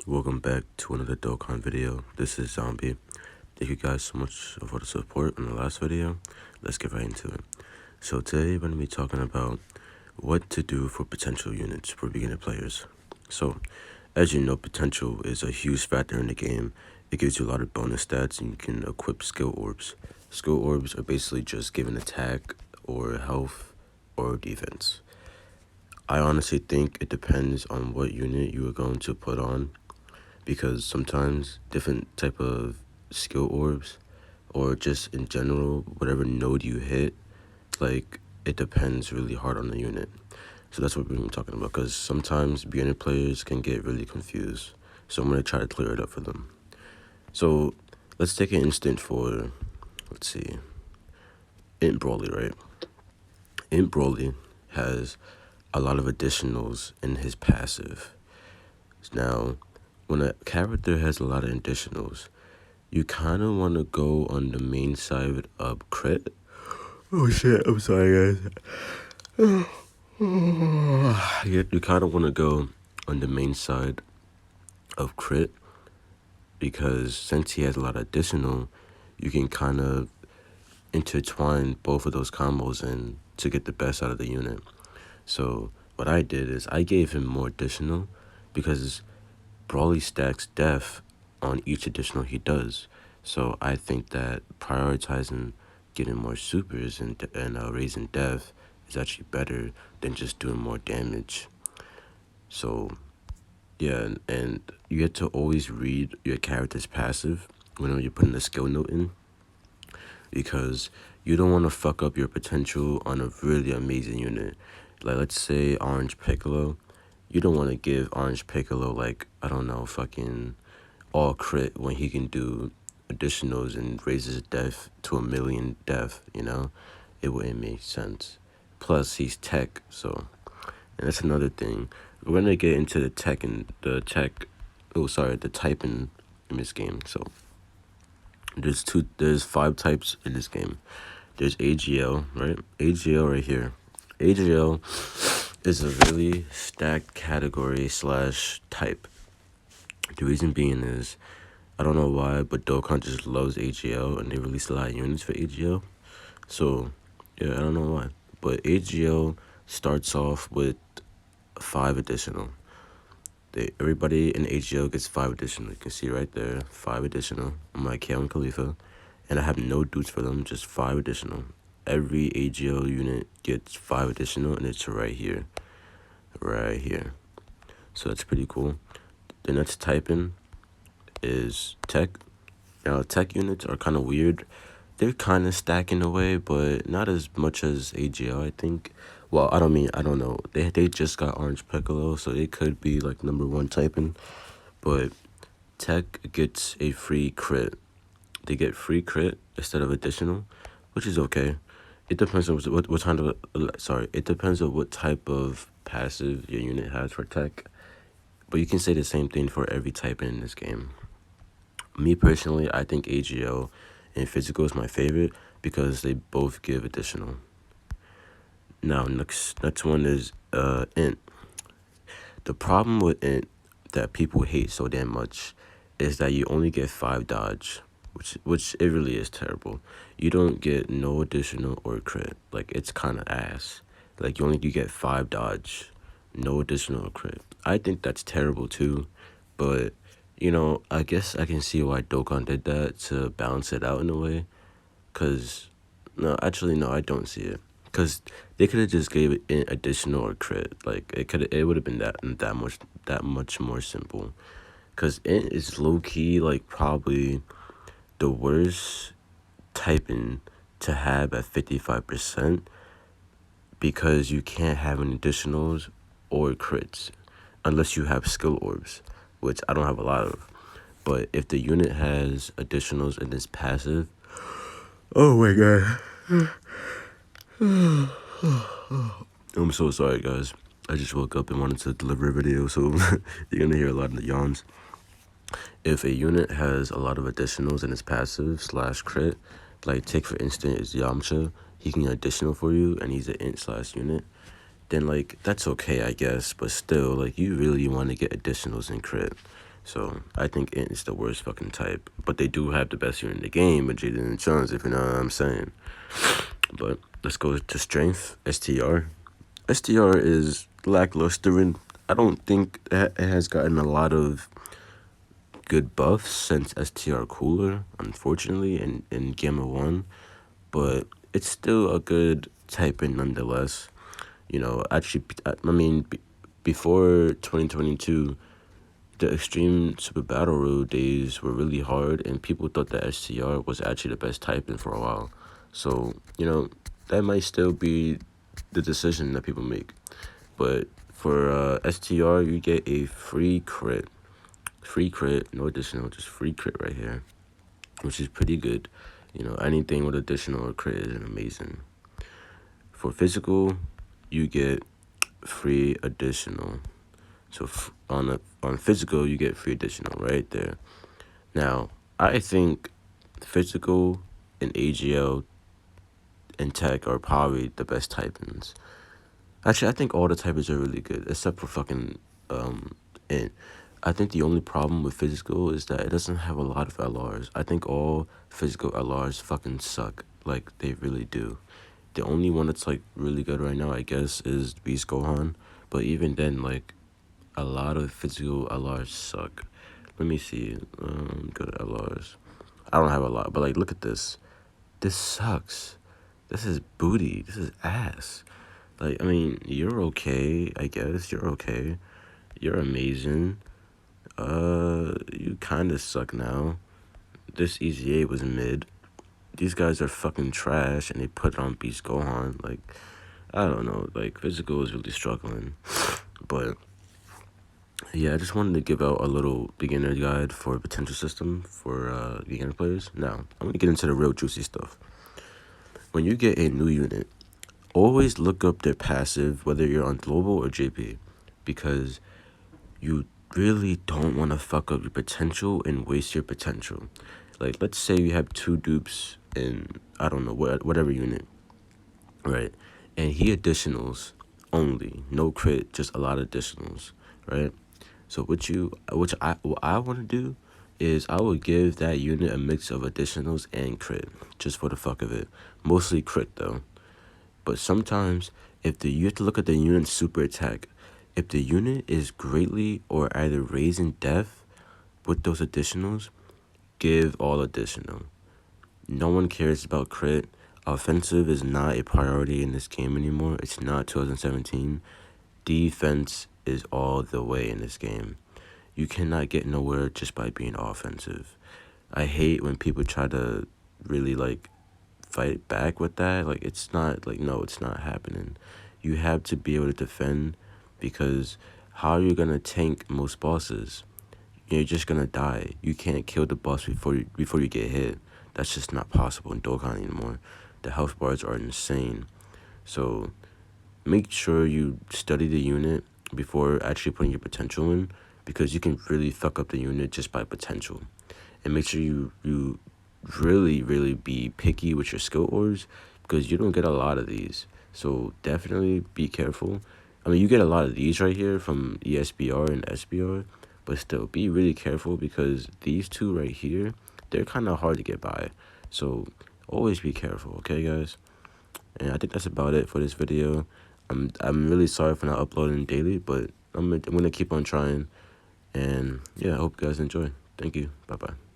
Welcome back to another dokkan video. This is Zombie. Thank you guys so much for the support in the last video. Let's get right into it. So today we're going to be talking about what to do for potential units for beginner players. So as you know, potential is a huge factor in the game. It gives you a lot of bonus stats and you can equip skill orbs. Skill orbs are basically just giving attack or health or defense. I honestly think it depends on what unit you are going to put on, because sometimes different type of skill orbs or just in general whatever node you hit, like it depends really hard on the unit. So that's what we're going to be talking about, because sometimes beginner players can get really confused, so I'm going to try to clear it up for them. So let's take an instant for, let's see, Int Broly, right? Int Broly has a lot of additionals in his passive. Now when a character has a lot of additionals, you kind of want to go on the main side of crit. Oh shit, I'm sorry guys. You kind of want to go on the main side of crit, because since he has a lot of additional, you can kind of intertwine both of those combos and to get the best out of the unit. So what I did is I gave him more additional, because Broly stacks def on each additional he does. So I think that prioritizing getting more supers and raising def is actually better than just doing more damage. So yeah, and you have to always read your character's passive whenever you're putting a skill note in, because you don't want to fuck up your potential on a really amazing unit. Like let's say Orange Piccolo, you don't want to give Orange Piccolo, like, I don't know, fucking all crit when he can do additionals and raises def to 1,000,000 def, you know? It wouldn't make sense. Plus he's tech, so, and that's another thing. We're gonna get into the the typing in this game. So there's 5 types in this game. There's AGL, right? AGL right here. AGL is a really stacked category slash type. The reason being is, I don't know why, but Dokkan just loves AGL and they release a lot of units for AGL. So yeah, I don't know why, but AGL starts off with 5 additional. Everybody in AGL gets 5 additional. You can see right there, 5 additional. I'm like Kale and Khalifa, and I have no dudes for them, just 5 additional. Every AGL unit gets 5 additional, and it's right here. Right here. So that's pretty cool. The next typing is tech. Now, tech units are kind of weird. They're kind of stacked in a way, but not as much as AGL, I think. Well, I don't know. They just got Orange Piccolo, so it could be like number 1 typing. But tech gets a free crit. They get free crit instead of additional, which is okay. It depends on what kind of, it depends on what type of passive your unit has for tech. But you can say the same thing for every type in this game. Me personally, I think AGL and physical is my favorite because they both give additional. Now, next one is int. The problem with int that people hate so damn much is that you only get 5 dodge, which it really is terrible. You don't get no additional or crit. Like, it's kind of ass. Like, you get 5 dodge, no additional or crit. I think that's terrible too, but you know, I guess I can see why Dokkan did that to balance it out in a way. Cause no, actually no, I don't see it. Cause they could have just gave it additional or crit. Like it would have been that much more simple. Cause int is low key like probably the worst typing to have at 55%, because you can't have any additionals or crits unless you have skill orbs, which I don't have a lot of. But if the unit has additionals and is passive, oh my god. I'm so sorry guys. I just woke up and wanted to deliver a video, so you're gonna hear a lot of the yawns. If a unit has a lot of additionals and is passive slash crit, like take for instance is Yamcha, he can get additional for you and he's an int slash unit, then like that's okay I guess, but still like you really want to get additionals and crit. So I think Int is the worst fucking type. But they do have the best unit in the game with Jaden and Jones, if you know what I'm saying. But let's go to strength, STR. STR is lackluster, and I don't think it has gotten a lot of good buffs since STR Cooler, unfortunately, in Gamma 1. But it's still a good typing nonetheless. You know, actually, I mean, before 2022, the Extreme Super Battle Road days were really hard, and people thought that STR was actually the best typing for a while. So, you know, that might still be the decision that people make. But for STR, you get a free crit. Free crit, no additional, just free crit right here, which is pretty good. You know, anything with additional crit is amazing. For physical, you get free additional. So on physical, you get free additional right there. Now, I think physical and AGL and tech are probably the best typings. Actually, I think all the typings are really good, except for fucking Int. I think the only problem with physical is that it doesn't have a lot of LRs. I think all physical LRs fucking suck. Like, they really do. The only one that's, like, really good right now, I guess, is Beast Gohan. But even then, like, a lot of physical LRs suck. Let me see. Go to LRs. I don't have a lot, but, like, look at this. This sucks. This is booty. This is ass. Like, I mean, you're okay, I guess. You're okay. You're amazing. You kind of suck now. This EZA was mid. These guys are fucking trash, and they put it on Beast Gohan. Like, I don't know. Like, physical is really struggling. But, yeah, I just wanted to give out a little beginner guide for potential system for beginner players. Now, I'm going to get into the real juicy stuff. When you get a new unit, always look up their passive, whether you're on global or JP, because you really don't want to fuck up your potential and waste your potential. Like, let's say you have 2 dupes in, I don't know, whatever unit, right? And he additionals only, no crit, just a lot of additionals, right? So what I want to do is I will give that unit a mix of additionals and crit, just for the fuck of it. Mostly crit though. But sometimes, you have to look at the unit's super attack. If the unit is greatly or either raising death with those additionals, give all additional. No one cares about crit. Offensive is not a priority in this game anymore. It's not 2017. Defense is all the way in this game. You cannot get nowhere just by being offensive. I hate when people try to really, like, fight back with that. Like, it's not, like, no, it's not happening. You have to be able to defend, because how are you going to tank most bosses? You're just going to die. You can't kill the boss before you get hit. That's just not possible in Dokkan anymore. The health bars are insane. So make sure you study the unit before actually putting your potential in, because you can really fuck up the unit just by potential. And make sure you really, really be picky with your skill ores, because you don't get a lot of these. So definitely be careful. I mean, you get a lot of these right here from ESBR and SBR, but still be really careful, because these two right here, they're kind of hard to get by. So always be careful, okay, guys? And I think that's about it for this video. I'm really sorry for not uploading daily, but I'm gonna keep on trying. And yeah, I hope you guys enjoy. Thank you. Bye bye.